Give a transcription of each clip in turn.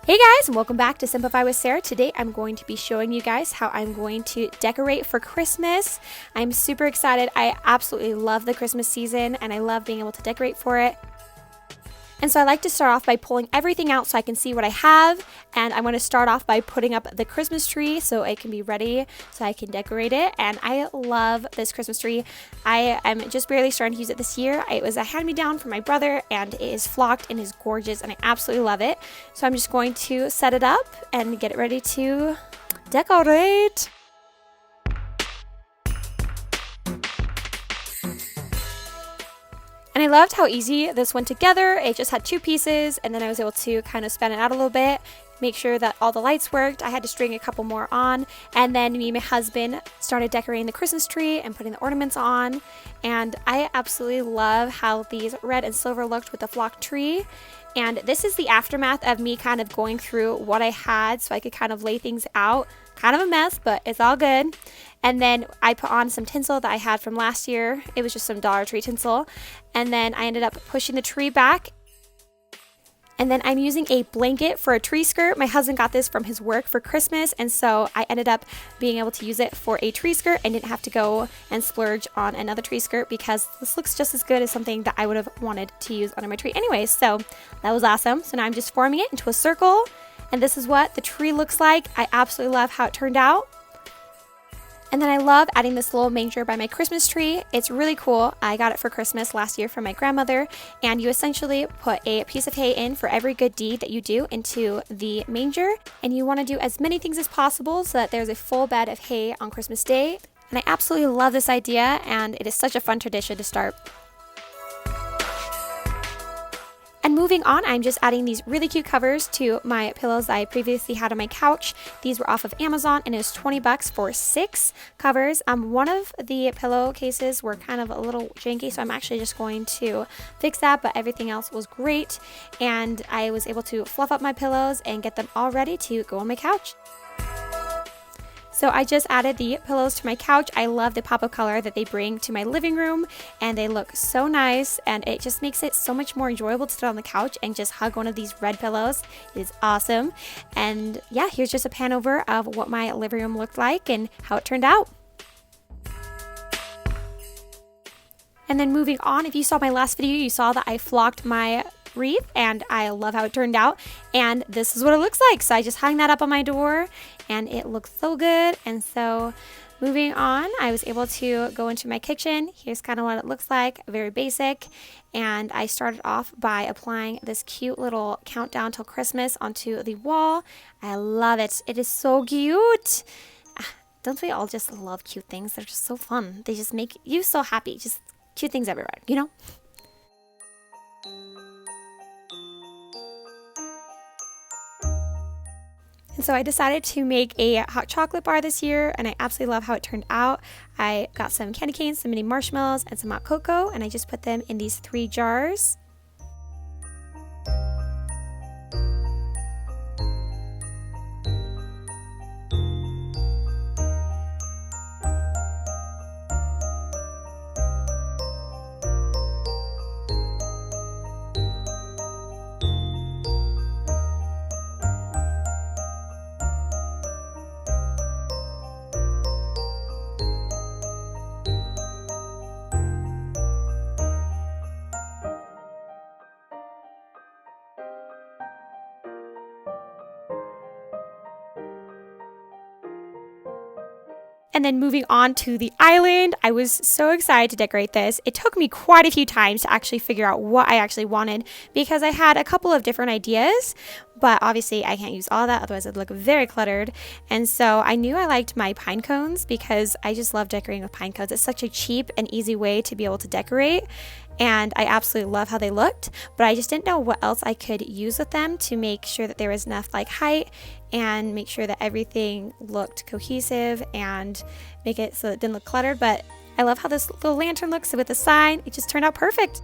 Hey guys, and welcome back to Simplify with Sarah. Today I'm going to be showing you guys how I'm going to decorate for Christmas. I'm super excited. I absolutely love the Christmas season and I love being able to decorate for it. And so I like to start off by pulling everything out so I can see what I have. And I'm going to start off by putting up the Christmas tree so it can be ready so I can decorate it. And I love this Christmas tree. I am just barely starting to use it this year. It was a hand-me-down from my brother and it is flocked and is gorgeous and I absolutely love it. So I'm just going to set it up and get it ready to decorate. And I loved how easy this went together. It just had two pieces and then I was able to kind of span it out a little bit, make sure that all the lights worked. I had to string a couple more on, and then me and my husband started decorating the Christmas tree and putting the ornaments on. And I absolutely love how these red and silver looked with the flocked tree. And this is the aftermath of me kind of going through what I had so I could kind of lay things out. Kind of a mess, but it's all good. And then I put on some tinsel that I had from last year. It was just some Dollar Tree tinsel. And then I ended up pushing the tree back. And then I'm using a blanket for a tree skirt. My husband got this from his work for Christmas, and so I ended up being able to use it for a tree skirt and didn't have to go and splurge on another tree skirt because this looks just as good as something that I would have wanted to use under my tree anyway. So that was awesome. So now I'm just forming it into a circle, and this is what the tree looks like. I absolutely love how it turned out. And then I love adding this little manger by my Christmas tree. It's really cool. I got it for Christmas last year from my grandmother. And you essentially put a piece of hay in for every good deed that you do into the manger. And you want to do as many things as possible so that there's a full bed of hay on Christmas Day. And I absolutely love this idea, and it is such a fun tradition to start. And moving on, I'm just adding these really cute covers to my pillows that I previously had on my couch. These were off of Amazon and it was $20 for 6 covers. One of the pillowcases were kind of a little janky, so I'm actually just going to fix that, but everything else was great. And I was able to fluff up my pillows and get them all ready to go on my couch. So I just added the pillows to my couch. I love the pop of color that they bring to my living room, and they look so nice, and it just makes it so much more enjoyable to sit on the couch and just hug one of these red pillows. It is awesome. And yeah, here's just a pan over of what my living room looked like and how it turned out. And then moving on, if you saw my last video, you saw that I flocked my wreath and I love how it turned out, and this is what it looks like. So I just hung that up on my door and it looks so good. And so moving on, I was able to go into my kitchen. Here's kind of what it looks like, very basic. And I started off by applying this cute little countdown till Christmas onto the wall. I love it. It is so cute. Don't we all just love cute things? They're just so fun. They just make you so happy. Just cute things everywhere, you know? And so I decided to make a hot chocolate bar this year, and I absolutely love how it turned out. I got some candy canes, some mini marshmallows, and some hot cocoa, and I just put them in these 3 jars. And then moving on to the island, I was so excited to decorate this. It took me quite a few times to actually figure out what I actually wanted because I had a couple of different ideas, but obviously I can't use all that, otherwise it'd look very cluttered. And so I knew I liked my pine cones because I just love decorating with pine cones. It's such a cheap and easy way to be able to decorate. And I absolutely love how they looked, but I just didn't know what else I could use with them to make sure that there was enough like height and make sure that everything looked cohesive and make it so it didn't look cluttered. But I love how this little lantern looks with the sign. It just turned out perfect.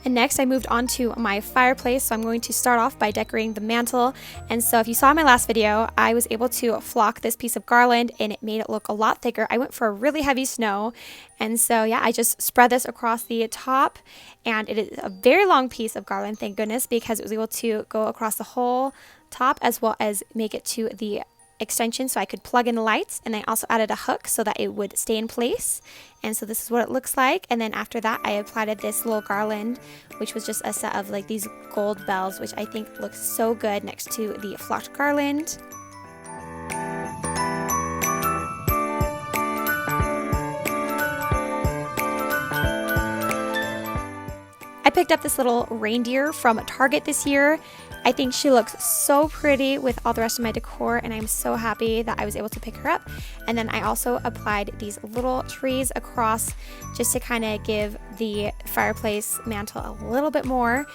And next I moved on to my fireplace, so I'm going to start off by decorating the mantle. And so if you saw my last video, I was able to flock this piece of garland and it made it look a lot thicker. I went for a really heavy snow, and so yeah, I just spread this across the top, and it is a very long piece of garland, thank goodness, because it was able to go across the whole top as well as make it to the extension so I could plug in the lights. And I also added a hook so that it would stay in place, and so this is what it looks like. And then after that I applied this little garland, which was just a set of like these gold bells, which I think looks so good next to the flocked garland. I picked up this little reindeer from Target this year. I think she looks so pretty with all the rest of my decor, and I'm so happy that I was able to pick her up. And then I also applied these little trees across just to kind of give the fireplace mantle a little bit more.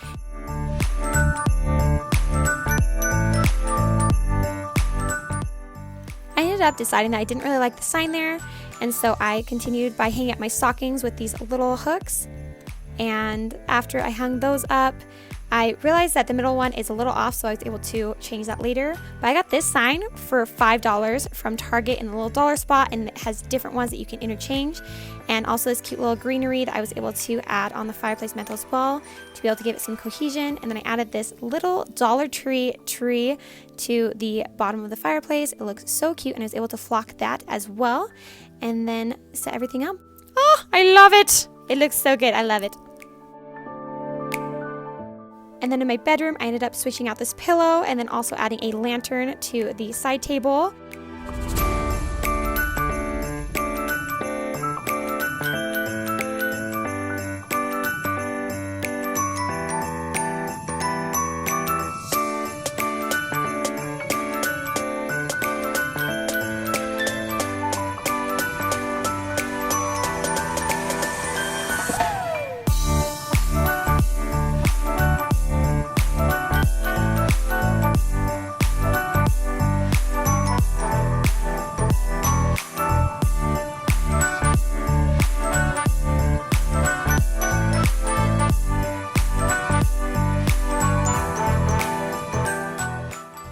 I ended up deciding that I didn't really like the sign there, and so I continued by hanging up my stockings with these little hooks. And after I hung those up, I realized that the middle one is a little off, so I was able to change that later. But I got this sign for $5 from Target in the little dollar spot, and it has different ones that you can interchange. And also this cute little greenery that I was able to add on the fireplace mantle as well to be able to give it some cohesion. And then I added this little Dollar Tree tree to the bottom of the fireplace. It looks so cute, and I was able to flock that as well. And then set everything up. Oh, I love it! It looks so good. I love it. And then in my bedroom, I ended up switching out this pillow and then also adding a lantern to the side table.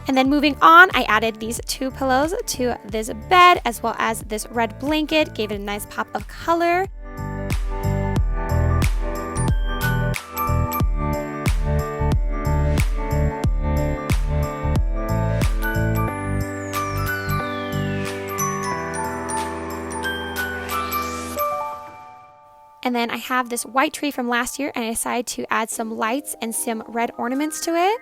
And then moving on, I added these two pillows to this bed as well as this red blanket, gave it a nice pop of color. And then I have this white tree from last year, and I decided to add some lights and some red ornaments to it.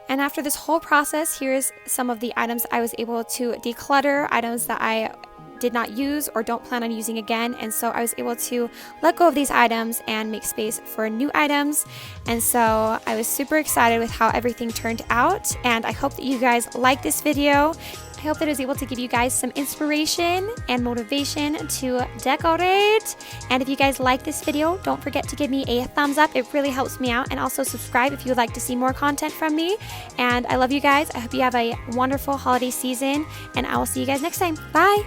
And after this whole process, here's some of the items I was able to declutter, items that I did not use or don't plan on using again. And so I was able to let go of these items and make space for new items. And so I was super excited with how everything turned out, and I hope that you guys like this video. I hope that I was able to give you guys some inspiration and motivation to decorate. And if you guys like this video, don't forget to give me a thumbs up. It really helps me out. And also subscribe if you would like to see more content from me. And I love you guys. I hope you have a wonderful holiday season, and I will see you guys next time. Bye!